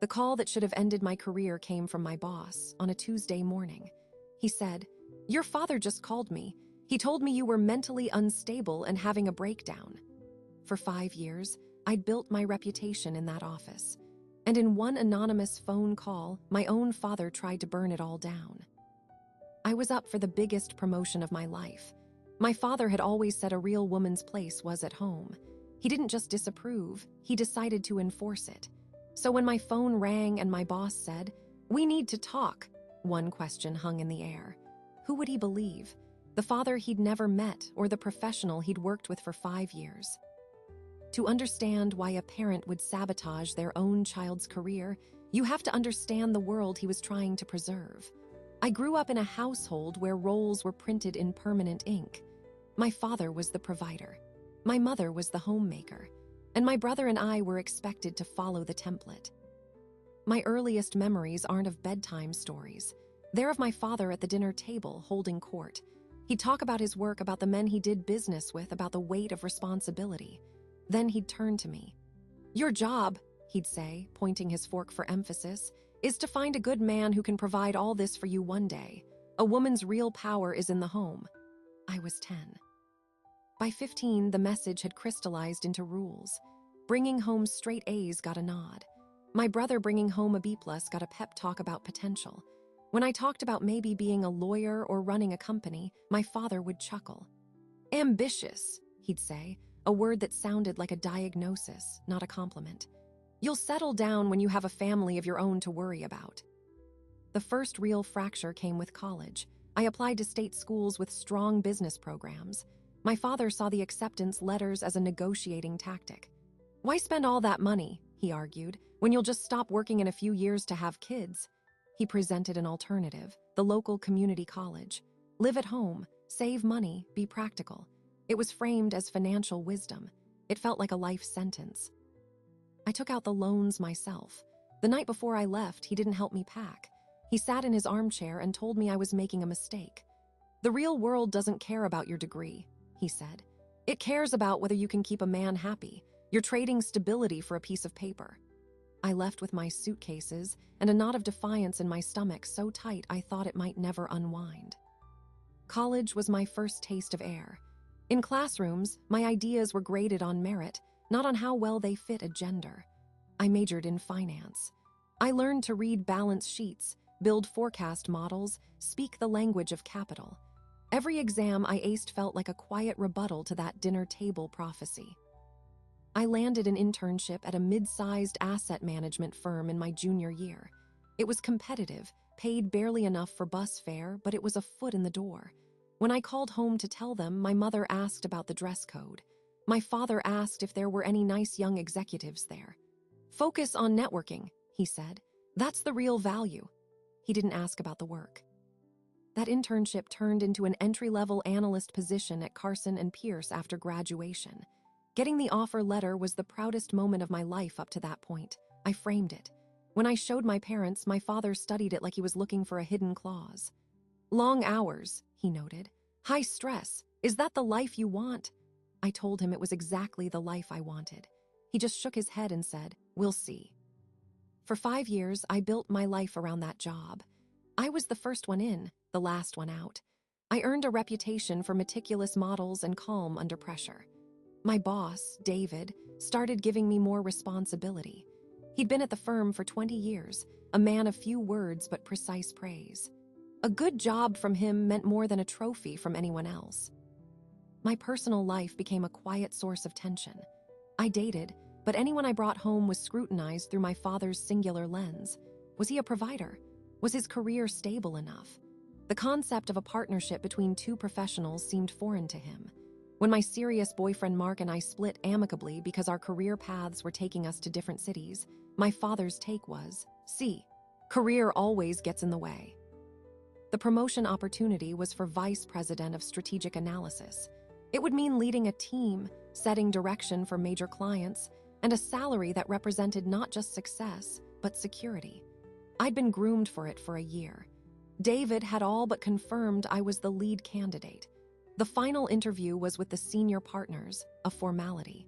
The call that should have ended my career came from my boss on a Tuesday morning. He said, "Your father just called me. He told me you were mentally unstable and having a breakdown." For 5 years, I'd built my reputation in that office. And in one anonymous phone call, my own father tried to burn it all down. I was up for the biggest promotion of my life. My father had always said a real woman's place was at home. He didn't just disapprove, he decided to enforce it. So when my phone rang and my boss said, "We need to talk," one question hung in the air. Who would he believe? The father he'd never met or the professional he'd worked with for 5 years? To understand why a parent would sabotage their own child's career, you have to understand the world he was trying to preserve. I grew up in a household where roles were printed in permanent ink. My father was the provider. My mother was the homemaker. And my brother and I were expected to follow the template. My earliest memories aren't of bedtime stories. They're of my father at the dinner table holding court. He'd talk about his work, about the men he did business with, about the weight of responsibility. Then he'd turn to me. "Your job," he'd say, pointing his fork for emphasis, "is to find a good man who can provide all this for you one day. A woman's real power is in the home." I was 10. By 15, the message had crystallized into rules. Bringing home straight A's got a nod. My brother bringing home a B+ got a pep talk about potential. When I talked about maybe being a lawyer or running a company, my father would chuckle. "Ambitious," he'd say, a word that sounded like a diagnosis, not a compliment. "You'll settle down when you have a family of your own to worry about." The first real fracture came with college. I applied to state schools with strong business programs. My father saw the acceptance letters as a negotiating tactic. "Why spend all that money," he argued, "when you'll just stop working in a few years to have kids?" He presented an alternative, the local community college. Live at home, save money, be practical. It was framed as financial wisdom. It felt like a life sentence. I took out the loans myself. The night before I left, he didn't help me pack. He sat in his armchair and told me I was making a mistake. "The real world doesn't care about your degree," he said. "It cares about whether you can keep a man happy. You're trading stability for a piece of paper." I left with my suitcases and a knot of defiance in my stomach so tight I thought it might never unwind. College was my first taste of air. In classrooms, my ideas were graded on merit, not on how well they fit a gender. I majored in finance. I learned to read balance sheets, build forecast models, speak the language of capital. Every exam I aced felt like a quiet rebuttal to that dinner table prophecy. I landed an internship at a mid-sized asset management firm in my junior year. It was competitive, paid barely enough for bus fare, but it was a foot in the door. When I called home to tell them, my mother asked about the dress code. My father asked if there were any nice young executives there. "Focus on networking," he said. "That's the real value." He didn't ask about the work. That internship turned into an entry-level analyst position at Carson and Pierce after graduation. Getting the offer letter was the proudest moment of my life up to that point. I framed it. When I showed my parents, my father studied it like he was looking for a hidden clause. "Long hours," he noted. "High stress. Is that the life you want?" I told him it was exactly the life I wanted. He just shook his head and said, "We'll see." For 5 years, I built my life around that job. I was the first one in, the last one out. I earned a reputation for meticulous models and calm under pressure. My boss, David, started giving me more responsibility. He'd been at the firm for 20 years, a man of few words but precise praise. A good job from him meant more than a trophy from anyone else. My personal life became a quiet source of tension. I dated, but anyone I brought home was scrutinized through my father's singular lens. Was he a provider? Was his career stable enough? The concept of a partnership between two professionals seemed foreign to him. When my serious boyfriend Mark and I split amicably because our career paths were taking us to different cities, my father's take was, "See, career always gets in the way." The promotion opportunity was for vice president of strategic analysis. It would mean leading a team, setting direction for major clients, and a salary that represented not just success, but security. I'd been groomed for it for a year. David had all but confirmed I was the lead candidate. The final interview was with the senior partners, a formality.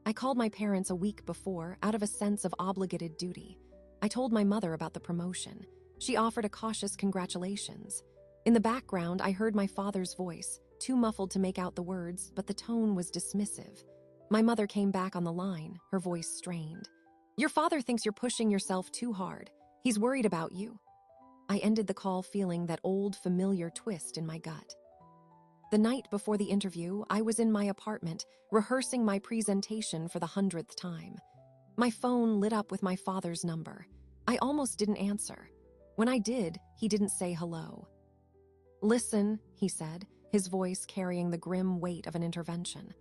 I called my parents a week before out of a sense of obligated duty. I told my mother about the promotion. She offered a cautious congratulations. In the background, I heard my father's voice, too muffled to make out the words, but the tone was dismissive. My mother came back on the line, her voice strained. "Your father thinks you're pushing yourself too hard. He's worried about you." I ended the call feeling that old, familiar twist in my gut. The night before the interview, I was in my apartment, rehearsing my presentation for the 100th time. My phone lit up with my father's number. I almost didn't answer. When I did, he didn't say hello. "Listen," he said, his voice carrying the grim weight of an intervention.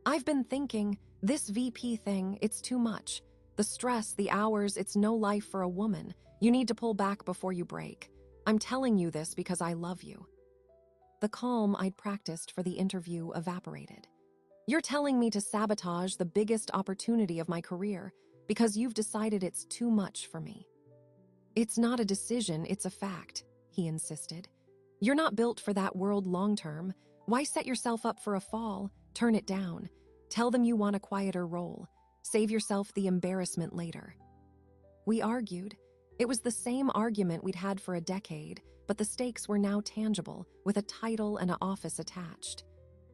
"I've been thinking, this VP thing, it's too much. The stress, the hours, it's no life for a woman. You need to pull back before you break. I'm telling you this because I love you." The calm I'd practiced for the interview evaporated. "You're telling me to sabotage the biggest opportunity of my career because you've decided it's too much for me." "It's not a decision, it's a fact," he insisted. "You're not built for that world long-term. Why set yourself up for a fall? Turn it down. Tell them you want a quieter role. Save yourself the embarrassment later." We argued. It was the same argument we'd had for a decade, but the stakes were now tangible, with a title and an office attached.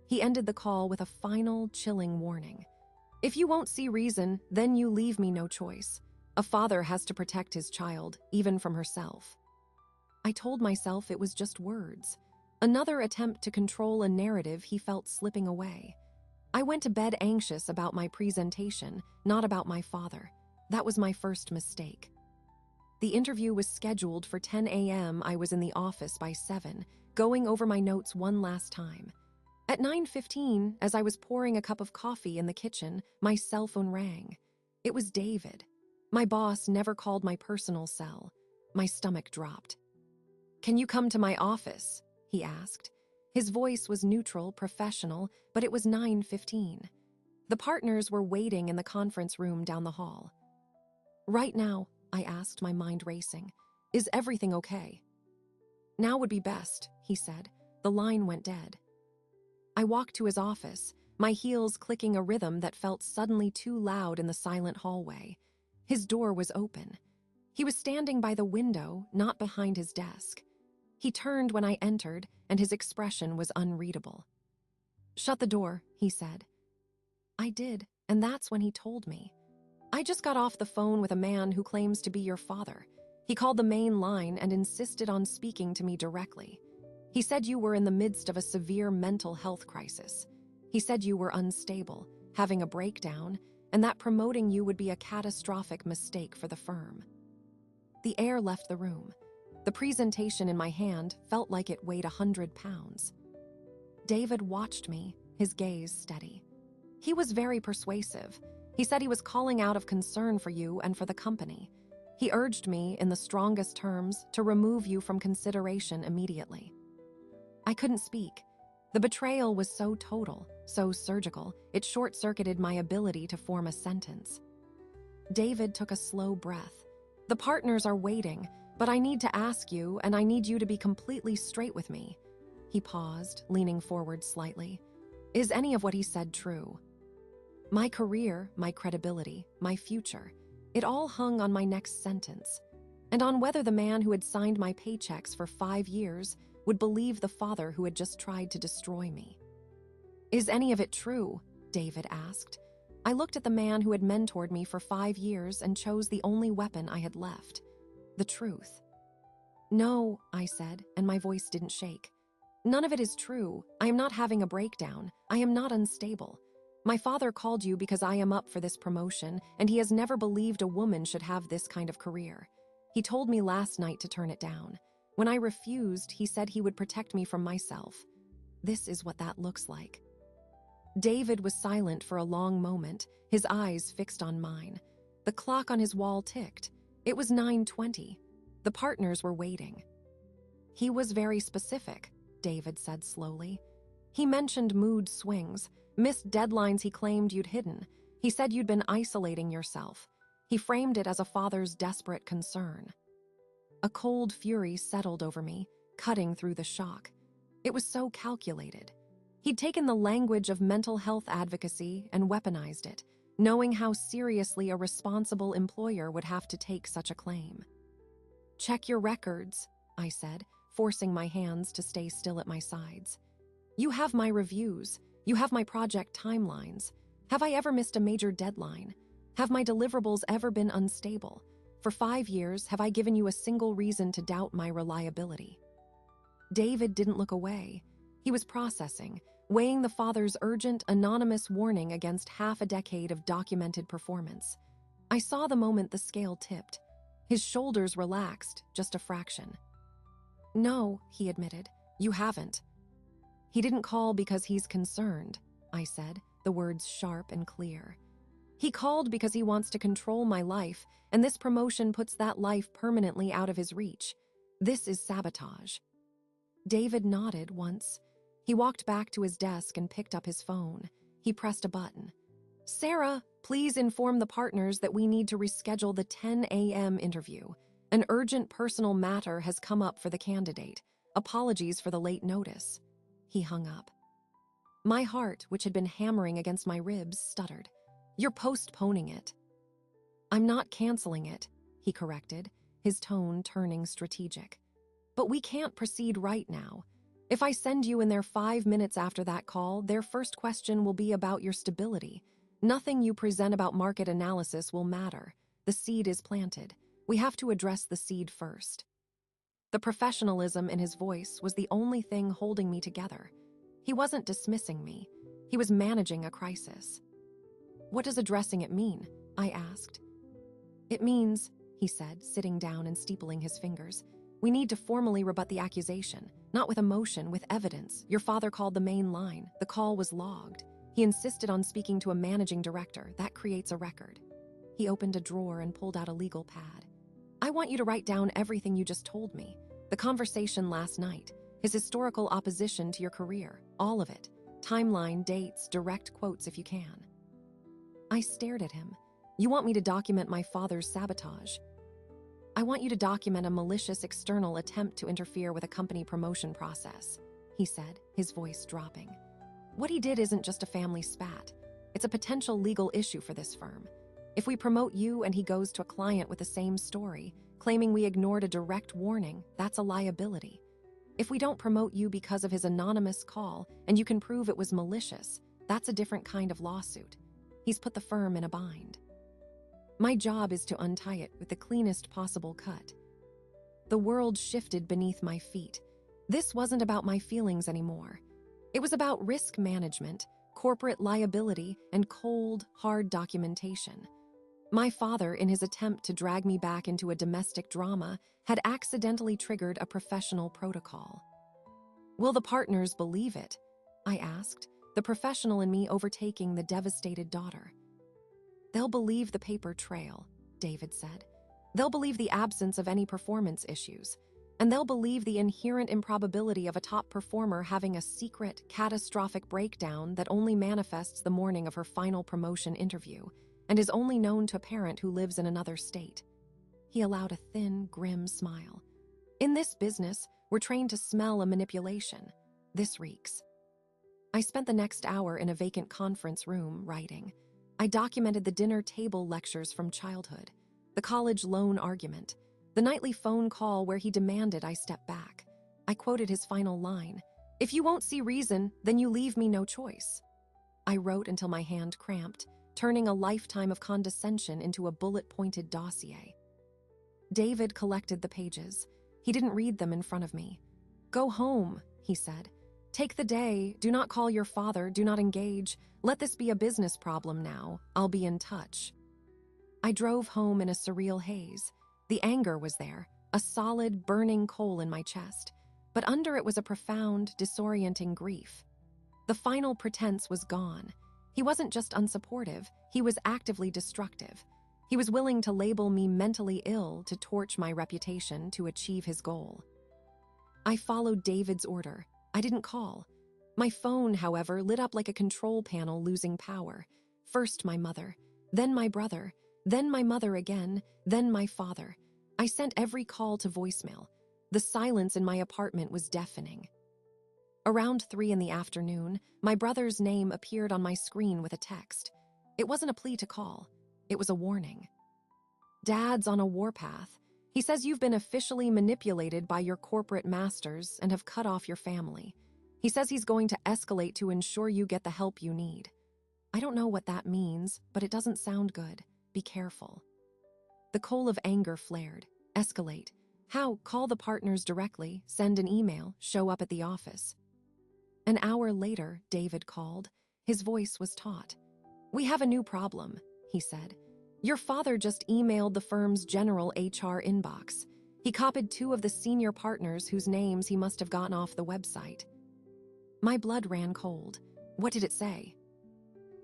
He ended the call with a final, chilling warning. "If you won't see reason, then you leave me no choice. A father has to protect his child, even from herself." I told myself it was just words. Another attempt to control a narrative he felt slipping away. I went to bed anxious about my presentation, not about my father. That was my first mistake. The interview was scheduled for 10 a.m. I was in the office by 7, going over my notes one last time. At 9:15, as I was pouring a cup of coffee in the kitchen, my cell phone rang. It was David. My boss never called my personal cell. My stomach dropped. "Can you come to my office?" he asked. His voice was neutral, professional, but it was 9:15. The partners were waiting in the conference room down the hall. "Right now," I asked, my mind racing. "Is everything okay?" "Now would be best," he said. The line went dead. I walked to his office, my heels clicking a rhythm that felt suddenly too loud in the silent hallway. His door was open. He was standing by the window, not behind his desk. He turned when I entered, and his expression was unreadable. "Shut the door," he said. I did, and that's when he told me. "I just got off the phone with a man who claims to be your father. He called the main line and insisted on speaking to me directly. He said you were in the midst of a severe mental health crisis. He said you were unstable, having a breakdown, and that promoting you would be a catastrophic mistake for the firm." The air left the room. The presentation in my hand felt like it weighed 100 pounds. David watched me, his gaze steady. He was very persuasive. He said he was calling out of concern for you and for the company. He urged me, in the strongest terms, to remove you from consideration immediately. I couldn't speak. The betrayal was so total, so surgical, it short-circuited my ability to form a sentence. David took a slow breath. "The partners are waiting, but I need to ask you, and I need you to be completely straight with me." He paused, leaning forward slightly. "Is any of what he said true?" My career, my credibility, my future, it all hung on my next sentence, and on whether the man who had signed my paychecks for 5 years would believe the father who had just tried to destroy me. "Is any of it true?" David asked. I looked at the man who had mentored me for 5 years and chose the only weapon I had left: the truth. "No," I said, and my voice didn't shake. "None of it is true. I am not having a breakdown. I am not unstable. My father called you because I am up for this promotion, and he has never believed a woman should have this kind of career. He told me last night to turn it down. When I refused, he said he would protect me from myself. This is what that looks like." David was silent for a long moment, his eyes fixed on mine. The clock on his wall ticked. It was 9:20. The partners were waiting. "He was very specific," David said slowly. "He mentioned mood swings, missed deadlines he claimed you'd hidden. He said you'd been isolating yourself. He framed it as a father's desperate concern." A cold fury settled over me, cutting through the shock. It was so calculated. He'd taken the language of mental health advocacy and weaponized it, knowing how seriously a responsible employer would have to take such a claim. "Check your records," I said, forcing my hands to stay still at my sides. "You have my reviews. You have my project timelines. Have I ever missed a major deadline? Have my deliverables ever been unstable? For 5 years, have I given you a single reason to doubt my reliability?" David didn't look away. He was processing, weighing the father's urgent, anonymous warning against half a decade of documented performance. I saw the moment the scale tipped. His shoulders relaxed, just a fraction. "No," he admitted, "you haven't." "He didn't call because he's concerned," I said, the words sharp and clear. "He called because he wants to control my life, and this promotion puts that life permanently out of his reach. This is sabotage." David nodded once. He walked back to his desk and picked up his phone. He pressed a button. "Sarah, please inform the partners that we need to reschedule the 10 a.m. interview. An urgent personal matter has come up for the candidate. Apologies for the late notice." He hung up. My heart, which had been hammering against my ribs, stuttered. "You're postponing it." "I'm not canceling it," he corrected, his tone turning strategic. "But we can't proceed right now. If I send you in there 5 minutes after that call, their first question will be about your stability. Nothing you present about market analysis will matter. The seed is planted. We have to address the seed first." The professionalism in his voice was the only thing holding me together. He wasn't dismissing me. He was managing a crisis. "What does addressing it mean?" I asked. "It means," he said, sitting down and steepling his fingers, "we need to formally rebut the accusation, not with emotion, with evidence. Your father called the main line. The call was logged. He insisted on speaking to a managing director. That creates a record." He opened a drawer and pulled out a legal pad. "I want you to write down everything you just told me. The conversation last night, his historical opposition to your career, all of it. Timeline, dates, direct quotes if you can." I stared at him. "You want me to document my father's sabotage?" "I want you to document a malicious external attempt to interfere with a company promotion process," he said, his voice dropping. "What he did isn't just a family spat. It's a potential legal issue for this firm. If we promote you and he goes to a client with the same story, claiming we ignored a direct warning, that's a liability. If we don't promote you because of his anonymous call and you can prove it was malicious, that's a different kind of lawsuit. He's put the firm in a bind. My job is to untie it with the cleanest possible cut." The world shifted beneath my feet. This wasn't about my feelings anymore. It was about risk management, corporate liability, and cold, hard documentation. My father, in his attempt to drag me back into a domestic drama, had accidentally triggered a professional protocol. "Will the partners believe it?" I asked, the professional in me overtaking the devastated daughter. "They'll believe the paper trail," David said. "They'll believe the absence of any performance issues. And they'll believe the inherent improbability of a top performer having a secret, catastrophic breakdown that only manifests the morning of her final promotion interview and is only known to a parent who lives in another state." He allowed a thin, grim smile. "In this business, we're trained to smell a manipulation. This reeks." I spent the next hour in a vacant conference room writing. I documented the dinner table lectures from childhood, the college loan argument, the nightly phone call where he demanded I step back. I quoted his final line, "If you won't see reason, then you leave me no choice." I wrote until my hand cramped, turning a lifetime of condescension into a bullet-pointed dossier. David collected the pages. He didn't read them in front of me. "Go home," he said. "Take the day. Do not call your father. Do not engage. Let this be a business problem now. I'll be in touch." I drove home in a surreal haze. The anger was there, a solid, burning coal in my chest. But under it was a profound, disorienting grief. The final pretense was gone. He wasn't just unsupportive, he was actively destructive. He was willing to label me mentally ill to torch my reputation to achieve his goal. I followed David's order. I didn't call. My phone, however, lit up like a control panel losing power. First my mother, then my brother, then my mother again, then my father. I sent every call to voicemail. The silence in my apartment was deafening. Around 3 in the afternoon, my brother's name appeared on my screen with a text. It wasn't a plea to call. It was a warning. Dad's on a warpath. He says you've been officially manipulated by your corporate masters and have cut off your family. He says he's going to escalate to ensure you get the help you need. I don't know what that means, but it doesn't sound good. Be careful. The coal of anger flared. Escalate. How? Call the partners directly, send an email, show up at the office. An hour later, David called. His voice was taut. We have a new problem, he said. Your father just emailed the firm's general HR inbox. He copied 2 of the senior partners whose names he must have gotten off the website. My blood ran cold. What did it say?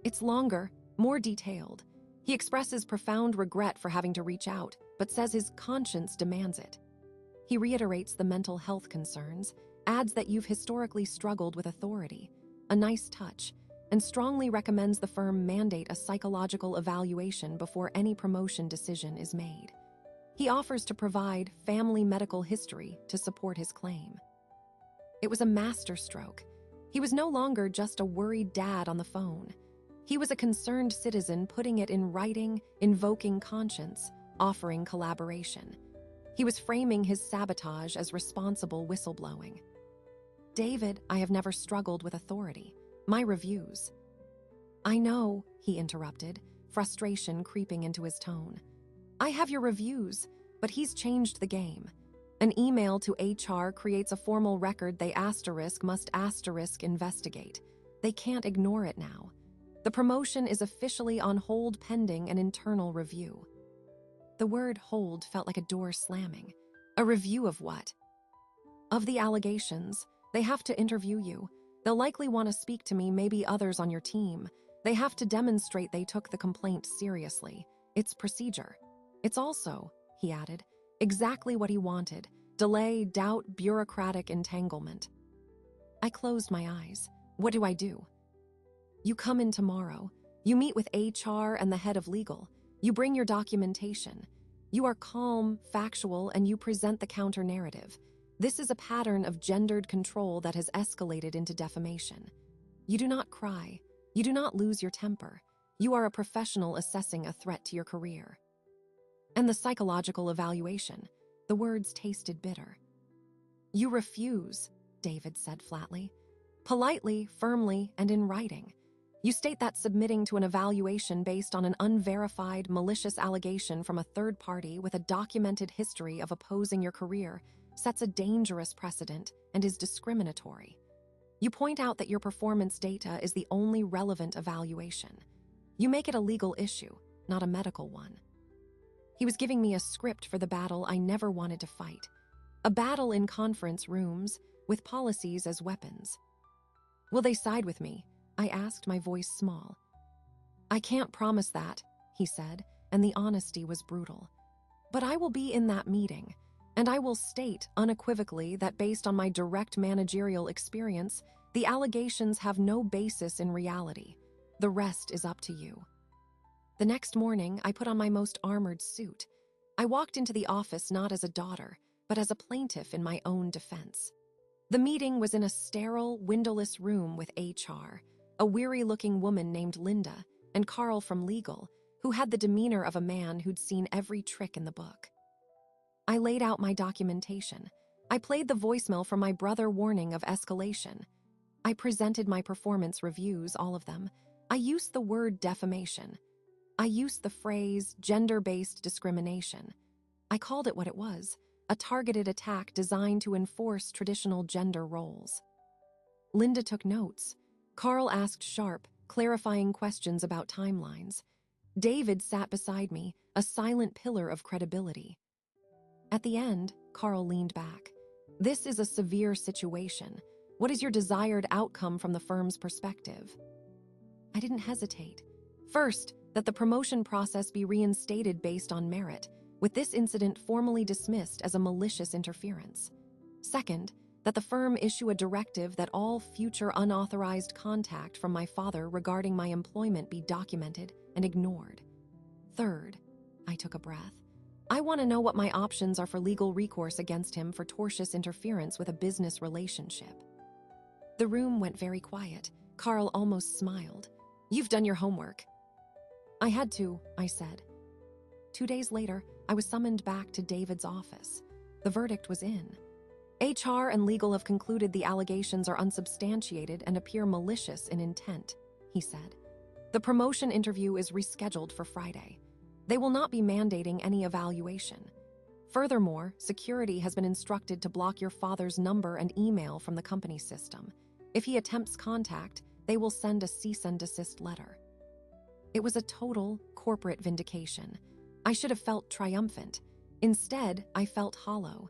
It's longer, more detailed. He expresses profound regret for having to reach out, but says his conscience demands it. He reiterates the mental health concerns, adds that you've historically struggled with authority, a nice touch, and strongly recommends the firm mandate a psychological evaluation before any promotion decision is made. He offers to provide family medical history to support his claim. It was a masterstroke. He was no longer just a worried dad on the phone. He was a concerned citizen putting it in writing, invoking conscience, offering collaboration. He was framing his sabotage as responsible whistleblowing. David, I have never struggled with authority. My reviews. I know, he interrupted, frustration creeping into his tone. I have your reviews, but he's changed the game. An email to HR creates a formal record they must investigate. They can't ignore it now. The promotion is officially on hold pending an internal review. The word hold felt like a door slamming. A review of what? Of the allegations. They have to interview you. They'll likely want to speak to me, maybe others on your team. They have to demonstrate they took the complaint seriously. It's procedure. It's also, he added, exactly what he wanted. Delay, doubt, bureaucratic entanglement. I closed my eyes. What do I do? You come in tomorrow. You meet with HR and the head of legal. You bring your documentation. You are calm, factual, and you present the counter-narrative. This is a pattern of gendered control that has escalated into defamation. You do not cry. You do not lose your temper. You are a professional assessing a threat to your career. And the psychological evaluation. The words tasted bitter. You refuse, David said flatly. Politely, firmly, and in writing. You state that submitting to an evaluation based on an unverified, malicious allegation from a third party with a documented history of opposing your career sets a dangerous precedent and is discriminatory. You point out that your performance data is the only relevant evaluation. You make it a legal issue, not a medical one. He was giving me a script for the battle I never wanted to fight. A battle in conference rooms, with policies as weapons. Will they side with me? I asked, my voice small. I can't promise that, he said, and the honesty was brutal. But I will be in that meeting, and I will state unequivocally that based on my direct managerial experience, the allegations have no basis in reality. The rest is up to you. The next morning, I put on my most armored suit. I walked into the office not as a daughter, but as a plaintiff in my own defense. The meeting was in a sterile, windowless room with HR, a weary-looking woman named Linda, and Carl from legal, who had the demeanor of a man who'd seen every trick in the book. I laid out my documentation. I played the voicemail from my brother warning of escalation. I presented my performance reviews, all of them. I used the word defamation. I used the phrase gender-based discrimination. I called it what it was, a targeted attack designed to enforce traditional gender roles. Linda took notes. Carl asked sharp, clarifying questions about timelines. David sat beside me, a silent pillar of credibility. At the end, Carl leaned back. This is a severe situation. What is your desired outcome from the firm's perspective? I didn't hesitate. First, that the promotion process be reinstated based on merit, with this incident formally dismissed as a malicious interference. Second, that the firm issue a directive that all future unauthorized contact from my father regarding my employment be documented and ignored. Third, I took a breath. I want to know what my options are for legal recourse against him for tortious interference with a business relationship. The room went very quiet. Carl almost smiled. You've done your homework. I had to, I said. 2 days later, I was summoned back to David's office. The verdict was in. HR and legal have concluded the allegations are unsubstantiated and appear malicious in intent, he said. The promotion interview is rescheduled for Friday. They will not be mandating any evaluation. Furthermore, security has been instructed to block your father's number and email from the company system. If he attempts contact, they will send a cease and desist letter. It was a total corporate vindication. I should have felt triumphant. Instead, I felt hollow.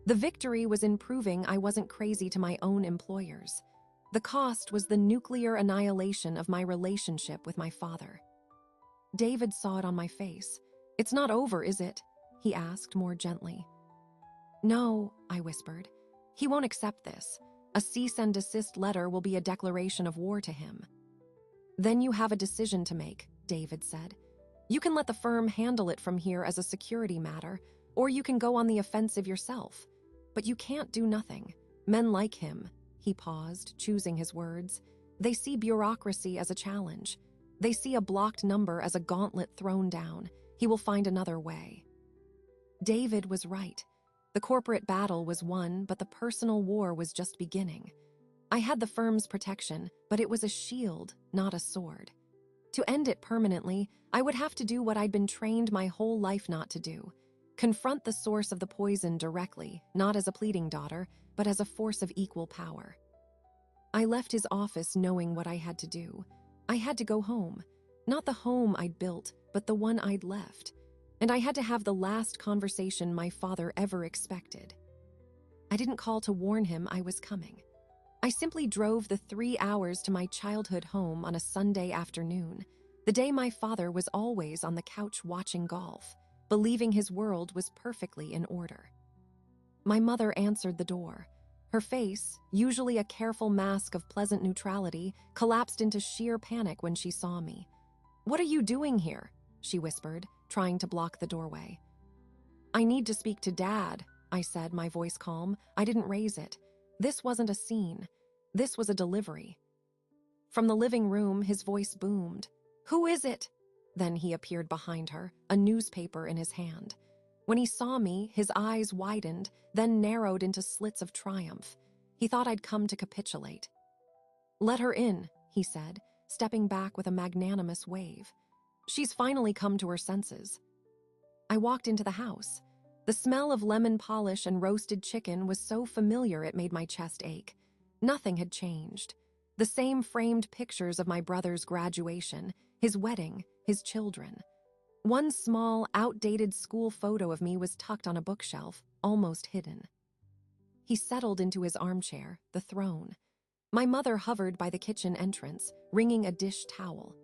The victory was in proving I wasn't crazy to my own employers. The cost was the nuclear annihilation of my relationship with my father. David saw it on my face. "It's not over, is it?" he asked more gently. "No," I whispered. "He won't accept this. A cease and desist letter will be a declaration of war to him." "Then you have a decision to make," David said. "You can let the firm handle it from here as a security matter, or you can go on the offensive yourself. But you can't do nothing. Men like him," he paused, choosing his words, "they see bureaucracy as a challenge. They see a blocked number as a gauntlet thrown down. He will find another way." David was right. The corporate battle was won, but the personal war was just beginning. I had the firm's protection, but it was a shield, not a sword. To end it permanently, I would have to do what I'd been trained my whole life not to do. Confront the source of the poison directly, not as a pleading daughter, but as a force of equal power. I left his office knowing what I had to do. I had to go home. Not the home I'd built, but the one I'd left. And I had to have the last conversation my father ever expected. I didn't call to warn him I was coming. I simply drove the 3 hours to my childhood home on a Sunday afternoon, the day my father was always on the couch watching golf, believing his world was perfectly in order. My mother answered the door. Her face, usually a careful mask of pleasant neutrality, collapsed into sheer panic when she saw me. "What are you doing here?" she whispered, trying to block the doorway. "I need to speak to Dad," I said, my voice calm. I didn't raise it. This wasn't a scene. This was a delivery. From the living room, his voice boomed. "Who is it?" Then he appeared behind her, a newspaper in his hand. When he saw me, his eyes widened, then narrowed into slits of triumph. He thought I'd come to capitulate. "Let her in," he said, stepping back with a magnanimous wave. "She's finally come to her senses." I walked into the house. The smell of lemon polish and roasted chicken was so familiar it made my chest ache. Nothing had changed. The same framed pictures of my brother's graduation, his wedding, his children. One small, outdated school photo of me was tucked on a bookshelf, almost hidden. He settled into his armchair, the throne. My mother hovered by the kitchen entrance, wringing a dish towel.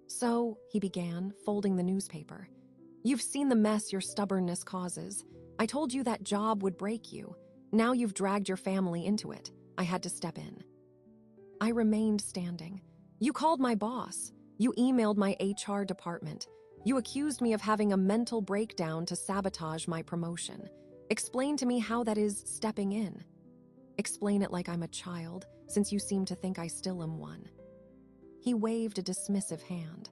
"So," he began, folding the newspaper, "you've seen the mess your stubbornness causes. I told you that job would break you. Now you've dragged your family into it. I had to step in." I remained standing. "You called my boss. You emailed my HR department. You accused me of having a mental breakdown to sabotage my promotion. Explain to me how that is stepping in. Explain it like I'm a child, since you seem to think I still am one." He waved a dismissive hand.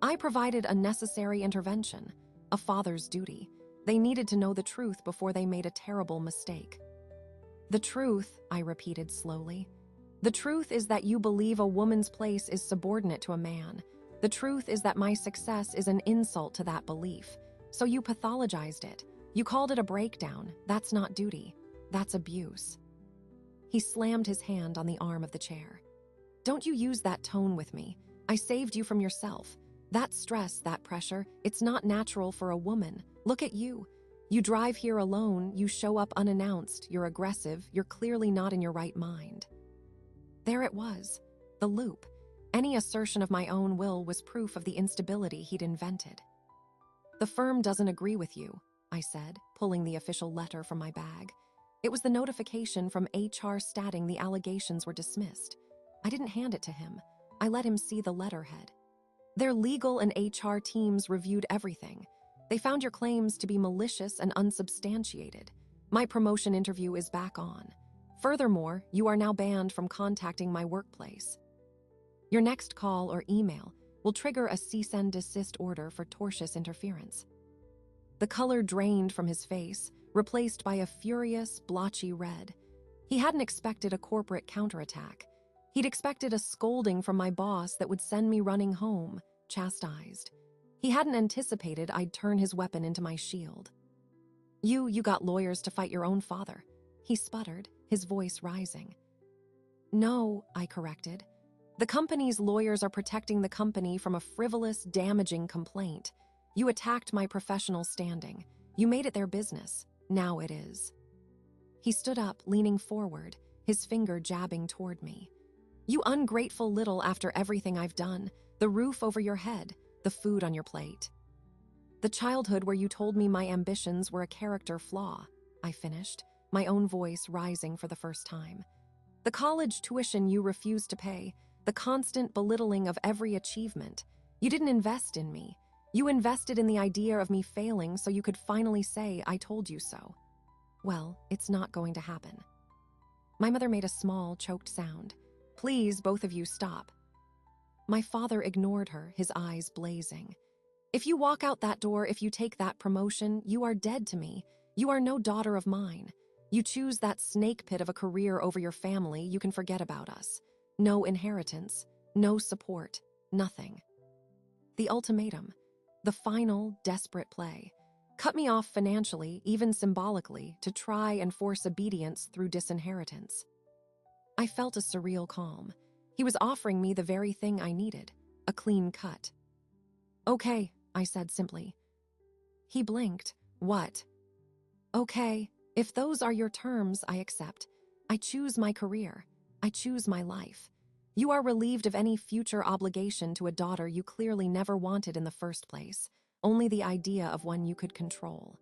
"I provided a necessary intervention, a father's duty. They needed to know the truth before they made a terrible mistake." "The truth," I repeated slowly. "The truth is that you believe a woman's place is subordinate to a man. The truth is that my success is an insult to that belief. So you pathologized it. You called it a breakdown. That's not duty. That's abuse." He slammed his hand on the arm of the chair. "Don't you use that tone with me. I saved you from yourself. That stress, that pressure, it's not natural for a woman. Look at you. You drive here alone, you show up unannounced, you're aggressive, you're clearly not in your right mind." There it was, the loop. Any assertion of my own will was proof of the instability he'd invented. "The firm doesn't agree with you," I said, pulling the official letter from my bag. It was the notification from HR stating the allegations were dismissed. I didn't hand it to him. I let him see the letterhead. "Their legal and HR teams reviewed everything. They found your claims to be malicious and unsubstantiated. My promotion interview is back on. Furthermore, you are now banned from contacting my workplace. Your next call or email will will trigger a cease and desist order for tortious interference. The color drained from his face, replaced by a furious, blotchy red. He hadn't expected a corporate counterattack. He'd expected a scolding from my boss that would send me running home, chastised. He hadn't anticipated I'd turn his weapon into my shield. You got lawyers to fight your own father," he sputtered, his voice rising. "No," I corrected. "The company's lawyers are protecting the company from a frivolous, damaging complaint. You attacked my professional standing. You made it their business. Now it is." He stood up, leaning forward, his finger jabbing toward me. "You ungrateful little after everything I've done, the roof over your head, the food on your plate. The childhood where you told me my ambitions were a character flaw," I finished, my own voice rising for the first time. "The college tuition you refused to pay, the constant belittling of every achievement. You didn't invest in me. You invested in the idea of me failing so you could finally say, 'I told you so.' Well, it's not going to happen." My mother made a small, choked sound. "Please, both of you, stop." My father ignored her, his eyes blazing. "If you walk out that door, if you take that promotion, you are dead to me. You are no daughter of mine. You choose that snake pit of a career over your family, you can forget about us. No inheritance, no support, nothing." The ultimatum, the final, desperate play. Cut me off financially, even symbolically, to try and force obedience through disinheritance. I felt a surreal calm. He was offering me the very thing I needed, a clean cut. "Okay," I said simply. He blinked. "What?" "Okay, if those are your terms, I accept. I choose my career. I choose my life. You are relieved of any future obligation to a daughter you clearly never wanted in the first place, only the idea of one you could control."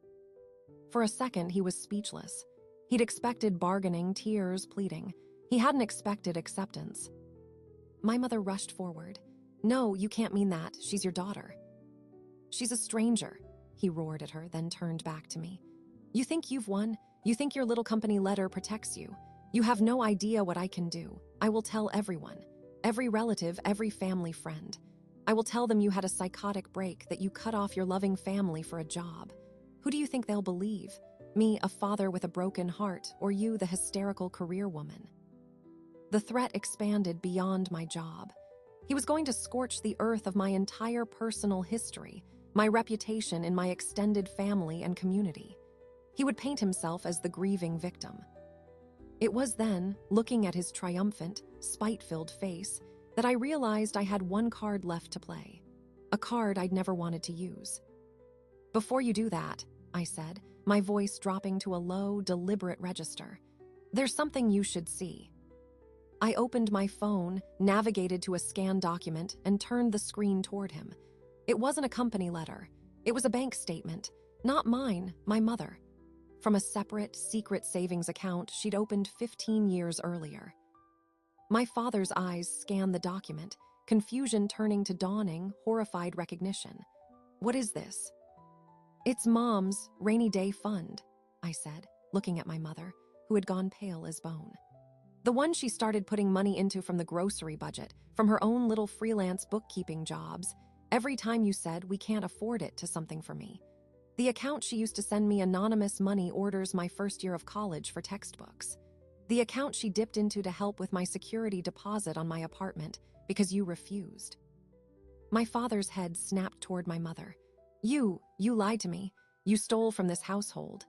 For a second, he was speechless. He'd expected bargaining, tears, pleading. He hadn't expected acceptance. My mother rushed forward. "No, you can't mean that. She's your daughter." "She's a stranger," he roared at her, then turned back to me. "You think you've won? You think your little company letter protects you? You have no idea what I can do. I will tell everyone. Every relative, every family friend. I will tell them you had a psychotic break, that you cut off your loving family for a job. Who do you think they'll believe? Me, a father with a broken heart, or you, the hysterical career woman?" The threat expanded beyond my job. He was going to scorch the earth of my entire personal history, my reputation in my extended family and community. He would paint himself as the grieving victim. It was then, looking at his triumphant, spite-filled face, that I realized I had one card left to play, a card I'd never wanted to use. "Before you do that," I said, my voice dropping to a low, deliberate register, "there's something you should see." I opened my phone, navigated to a scanned document, and turned the screen toward him. It wasn't a company letter. It was a bank statement. Not mine, my mother. From a separate, secret savings account she'd opened 15 years earlier. My father's eyes scanned the document, confusion turning to dawning, horrified recognition. "What is this?" "It's Mom's rainy day fund," I said, looking at my mother, who had gone pale as bone. "The one she started putting money into from the grocery budget, from her own little freelance bookkeeping jobs, every time you said, 'We can't afford it,' to something for me. The account she used to send me anonymous money orders my first year of college for textbooks. The account she dipped into to help with my security deposit on my apartment because you refused." My father's head snapped toward my mother. You lied to me. You stole from this household."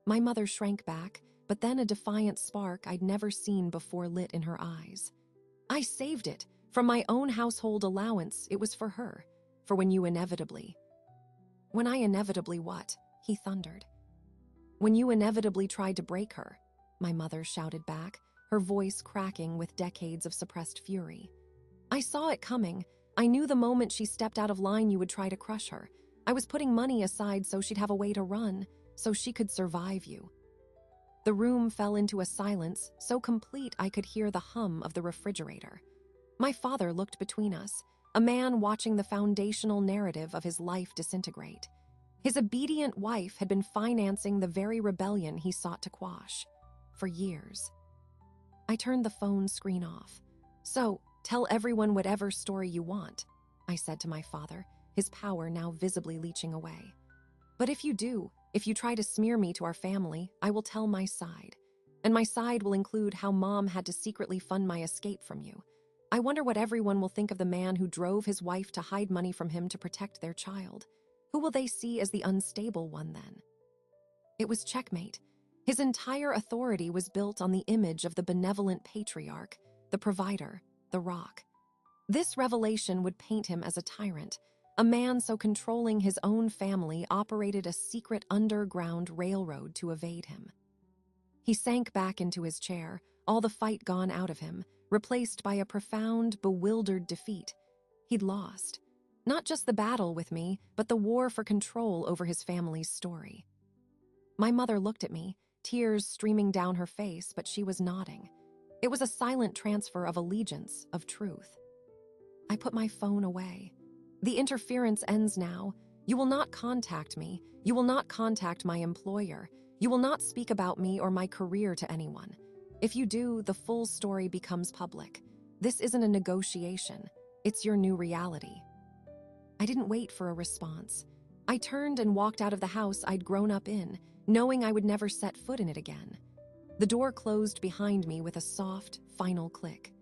My mother shrank back, but then a defiant spark I'd never seen before lit in her eyes. "I saved it. From my own household allowance, it was for her. For when you inevitably—" "When I inevitably what?" he thundered. "When you inevitably tried to break her," my mother shouted back, her voice cracking with decades of suppressed fury. "I saw it coming. I knew the moment she stepped out of line you would try to crush her. I was putting money aside so she'd have a way to run, so she could survive you." The room fell into a silence so complete I could hear the hum of the refrigerator. My father looked between us, a man watching the foundational narrative of his life disintegrate. His obedient wife had been financing the very rebellion he sought to quash. For years. I turned the phone screen off. "So, tell everyone whatever story you want," I said to my father, his power now visibly leaching away. But if you do, if you try to smear me to our family, I will tell my side. And my side will include how Mom had to secretly fund my escape from you. I wonder what everyone will think of the man who drove his wife to hide money from him to protect their child. Who will they see as the unstable one then? It was checkmate. His entire authority was built on the image of the benevolent patriarch, the provider, the rock. This revelation would paint him as a tyrant, a man so controlling his own family operated a secret underground railroad to evade him. He sank back into his chair, all the fight gone out of him, replaced by a profound, bewildered defeat. He'd lost. Not just the battle with me, but the war for control over his family's story. My mother looked at me, tears streaming down her face, but she was nodding. It was a silent transfer of allegiance, of truth. I put my phone away. The interference ends now. You will not contact me. You will not contact my employer. You will not speak about me or my career to anyone. If you do, the full story becomes public. This isn't a negotiation. It's your new reality. I didn't wait for a response. I turned and walked out of the house I'd grown up in, knowing I would never set foot in it again. The door closed behind me with a soft, final click.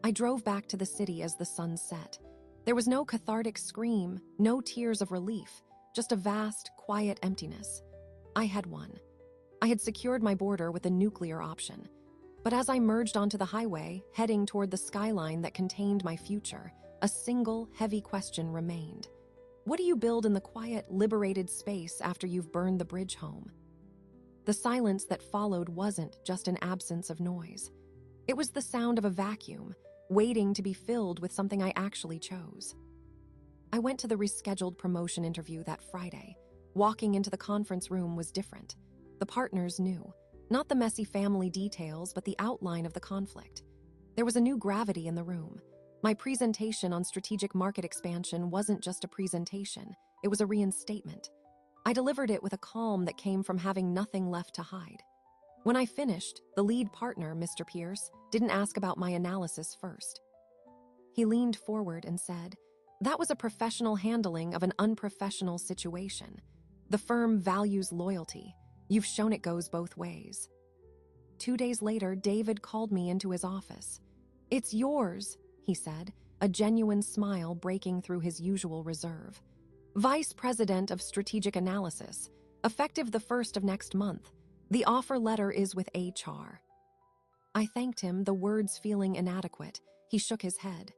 I drove back to the city as the sun set. There was no cathartic scream, no tears of relief, just a vast, quiet emptiness. I had won. I had secured my border with a nuclear option. But as I merged onto the highway, heading toward the skyline that contained my future, a single, heavy question remained. What do you build in the quiet, liberated space after you've burned the bridge home? The silence that followed wasn't just an absence of noise. It was the sound of a vacuum, waiting to be filled with something I actually chose. I went to the rescheduled promotion interview that Friday. Walking into the conference room was different. The partners knew, not the messy family details, but the outline of the conflict. There was a new gravity in the room. My presentation on strategic market expansion wasn't just a presentation, it was a reinstatement. I delivered it with a calm that came from having nothing left to hide. When I finished, the lead partner, Mr. Pierce, didn't ask about my analysis first. He leaned forward and said, "That was a professional handling of an unprofessional situation. The firm values loyalty. You've shown it goes both ways." 2 days later, David called me into his office. "It's yours," he said, a genuine smile breaking through his usual reserve. "Vice President of Strategic Analysis, effective the 1st of next month. The offer letter is with HR." I thanked him, the words feeling inadequate. He shook his head.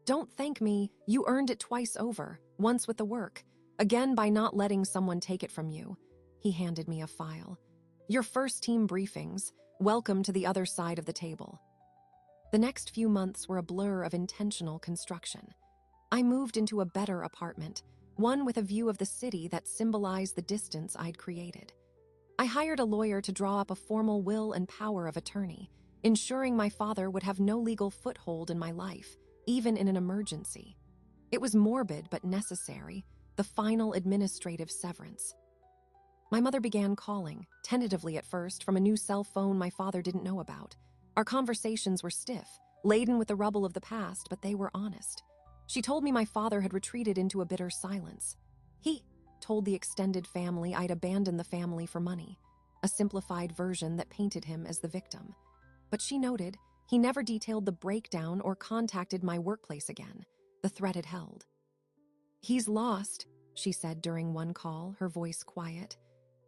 "Don't thank me. You earned it twice over, once with the work, again by not letting someone take it from you." He handed me a file. "Your first team briefings. Welcome to the other side of the table." The next few months were a blur of intentional construction. I moved into a better apartment, one with a view of the city that symbolized the distance I'd created. I hired a lawyer to draw up a formal will and power of attorney, ensuring my father would have no legal foothold in my life, even in an emergency. It was morbid but necessary, the final administrative severance. My mother began calling, tentatively at first, from a new cell phone my father didn't know about. Our conversations were stiff, laden with the rubble of the past, but they were honest. She told me my father had retreated into a bitter silence. He told the extended family I'd abandoned the family for money, a simplified version that painted him as the victim. But she noted he never detailed the breakdown or contacted my workplace again. The threat had held. "He's lost," she said during one call, her voice quiet.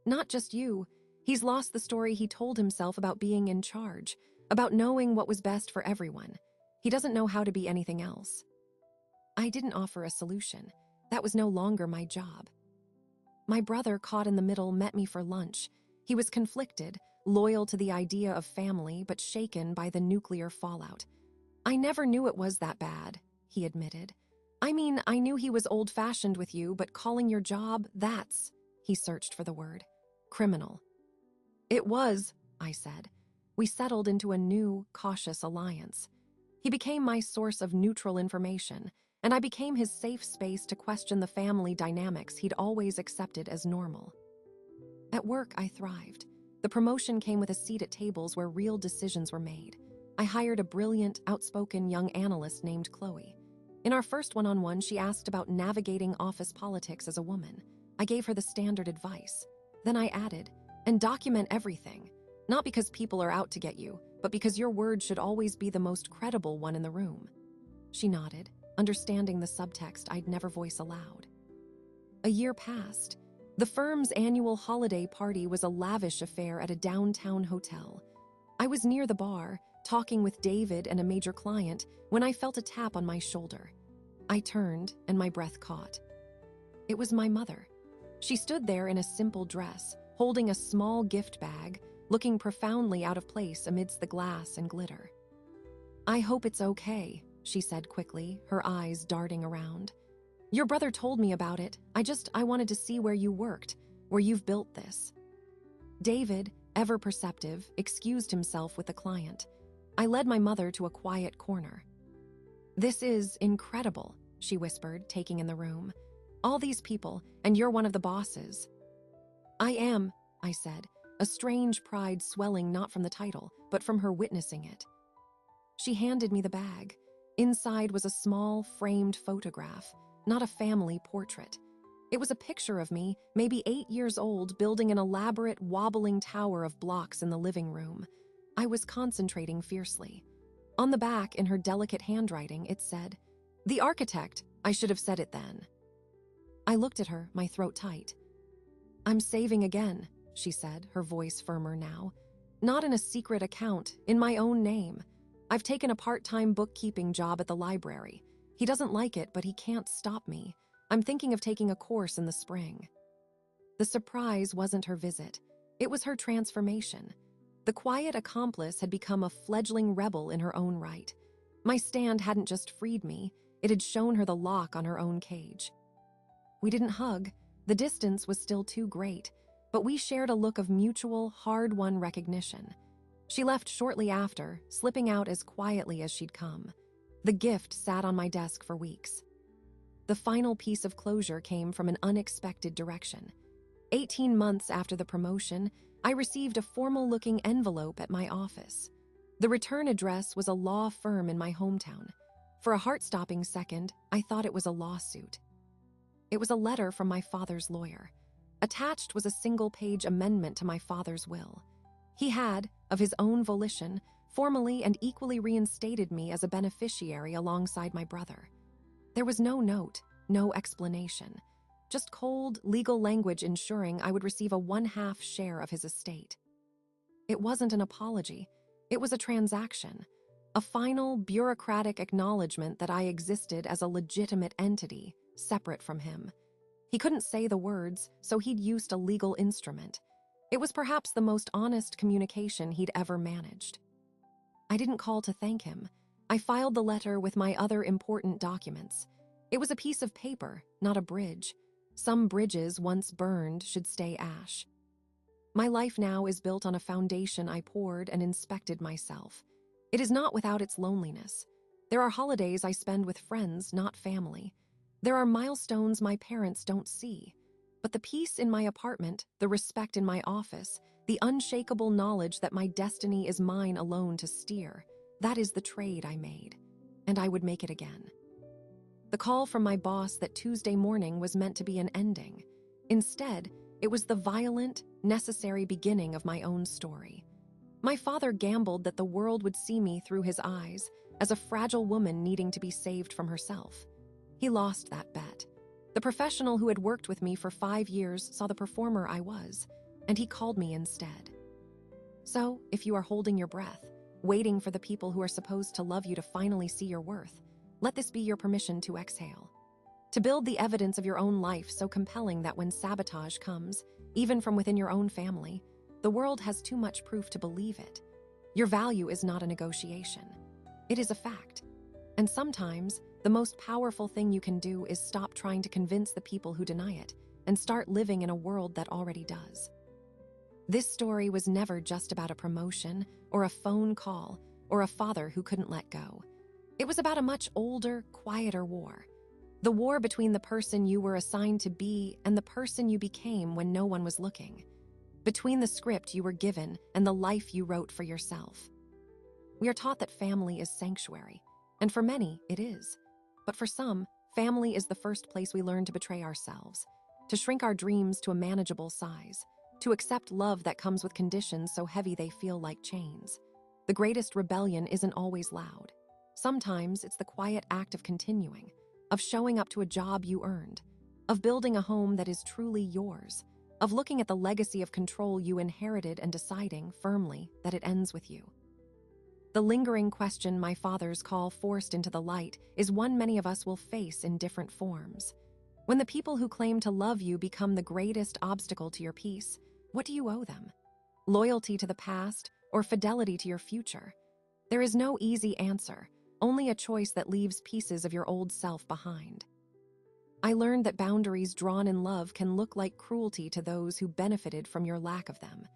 "Not just you. He's lost the story he told himself about being in charge, about knowing what was best for everyone. He doesn't know how to be anything else." I didn't offer a solution. That was no longer my job. My brother, caught in the middle, met me for lunch. He was conflicted, loyal to the idea of family, but shaken by the nuclear fallout. "I never knew it was that bad," he admitted. "I mean, I knew he was old-fashioned with you, but calling your job, that's," he searched for the word, "criminal." "It was," I said. We settled into a new, cautious alliance. He became my source of neutral information, and I became his safe space to question the family dynamics he'd always accepted as normal. At work, I thrived. The promotion came with a seat at tables where real decisions were made. I hired a brilliant, outspoken young analyst named Chloe. In our first one-on-one, she asked about navigating office politics as a woman. I gave her the standard advice. Then I added, and document everything. Not because people are out to get you, but because your word should always be the most credible one in the room. She nodded, understanding the subtext I'd never voice aloud. A year passed. The firm's annual holiday party was a lavish affair at a downtown hotel. I was near the bar, talking with David and a major client, when I felt a tap on my shoulder. I turned, and my breath caught. It was my mother. She stood there in a simple dress, holding a small gift bag, looking profoundly out of place amidst the glass and glitter. "I hope it's okay," she said quickly, her eyes darting around. "Your brother told me about it. I wanted to see where you worked, where you've built this." David, ever perceptive, excused himself with the client. I led my mother to a quiet corner. "This is incredible," she whispered, taking in the room. "All these people, and you're one of the bosses." "I am," I said, a strange pride swelling not from the title, but from her witnessing it. She handed me the bag. Inside was a small, framed photograph, not a family portrait. It was a picture of me, maybe 8 years old, building an elaborate, wobbling tower of blocks in the living room. I was concentrating fiercely. On the back, in her delicate handwriting, it said, "The architect, I should have said it then." I looked at her, my throat tight. "I'm saving again," she said, her voice firmer now. "Not in a secret account, in my own name. I've taken a part-time bookkeeping job at the library. He doesn't like it, but he can't stop me. I'm thinking of taking a course in the spring." The surprise wasn't her visit. It was her transformation. The quiet accomplice had become a fledgling rebel in her own right. My stand hadn't just freed me, it had shown her the lock on her own cage. We didn't hug. The distance was still too great, but we shared a look of mutual, hard-won recognition. She left shortly after, slipping out as quietly as she'd come. The gift sat on my desk for weeks. The final piece of closure came from an unexpected direction. 18 months after the promotion, I received a formal-looking envelope at my office. The return address was a law firm in my hometown. For a heart-stopping second, I thought it was a lawsuit. It was a letter from my father's lawyer. Attached was a single-page amendment to my father's will. He had, of his own volition, formally and equally reinstated me as a beneficiary alongside my brother. There was no note, no explanation, just cold, legal language ensuring I would receive a 1/2 share of his estate. It wasn't an apology. It was a transaction, a final, bureaucratic acknowledgement that I existed as a legitimate entity, separate from him. He couldn't say the words, so he'd used a legal instrument. It was perhaps the most honest communication he'd ever managed. I didn't call to thank him. I filed the letter with my other important documents. It was a piece of paper, not a bridge. Some bridges, once burned, should stay ash. My life now is built on a foundation I poured and inspected myself. It is not without its loneliness. There are holidays I spend with friends, not family. There are milestones my parents don't see. But the peace in my apartment, the respect in my office, the unshakable knowledge that my destiny is mine alone to steer, that is the trade I made. And I would make it again. The call from my boss that Tuesday morning was meant to be an ending. Instead, it was the violent, necessary beginning of my own story. My father gambled that the world would see me through his eyes, as a fragile woman needing to be saved from herself. He lost that bet. The professional who had worked with me for 5 years saw the performer I was, and he called me instead. So, if you are holding your breath, waiting for the people who are supposed to love you to finally see your worth, let this be your permission to exhale. To build the evidence of your own life so compelling that when sabotage comes, even from within your own family, the world has too much proof to believe it. Your value is not a negotiation. It is a fact. And sometimes, the most powerful thing you can do is stop trying to convince the people who deny it and start living in a world that already does. This story was never just about a promotion or a phone call or a father who couldn't let go. It was about a much older, quieter war. The war between the person you were assigned to be and the person you became when no one was looking. Between the script you were given and the life you wrote for yourself. We are taught that family is sanctuary, and for many, it is. But for some, family is the first place we learn to betray ourselves, to shrink our dreams to a manageable size, to accept love that comes with conditions so heavy they feel like chains. The greatest rebellion isn't always loud. Sometimes it's the quiet act of continuing, of showing up to a job you earned, of building a home that is truly yours, of looking at the legacy of control you inherited and deciding firmly that it ends with you. The lingering question my father's call forced into the light is one many of us will face in different forms. When the people who claim to love you become the greatest obstacle to your peace, what do you owe them? Loyalty to the past or fidelity to your future? There is no easy answer, only a choice that leaves pieces of your old self behind. I learned that boundaries drawn in love can look like cruelty to those who benefited from your lack of them.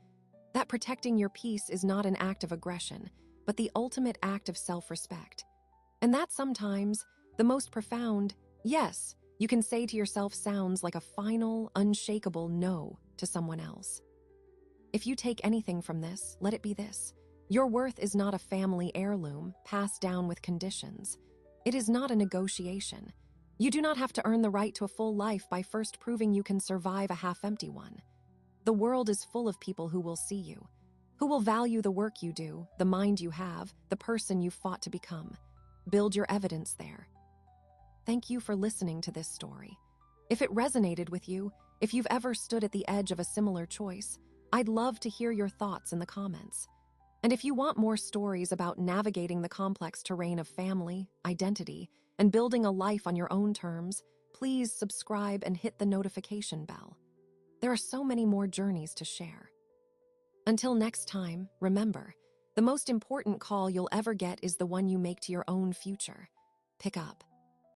That protecting your peace is not an act of aggression, but the ultimate act of self-respect. And that sometimes, the most profound, yes, you can say to yourself sounds like a final, unshakable no to someone else. If you take anything from this, let it be this. Your worth is not a family heirloom passed down with conditions. It is not a negotiation. You do not have to earn the right to a full life by first proving you can survive a half-empty one. The world is full of people who will see you, who will value the work you do, the mind you have, the person you fought to become. Build your evidence there. Thank you for listening to this story. If it resonated with you, if you've ever stood at the edge of a similar choice, I'd love to hear your thoughts in the comments. And if you want more stories about navigating the complex terrain of family, identity, and building a life on your own terms, please subscribe and hit the notification bell. There are so many more journeys to share. Until next time, remember, the most important call you'll ever get is the one you make to your own future. Pick up.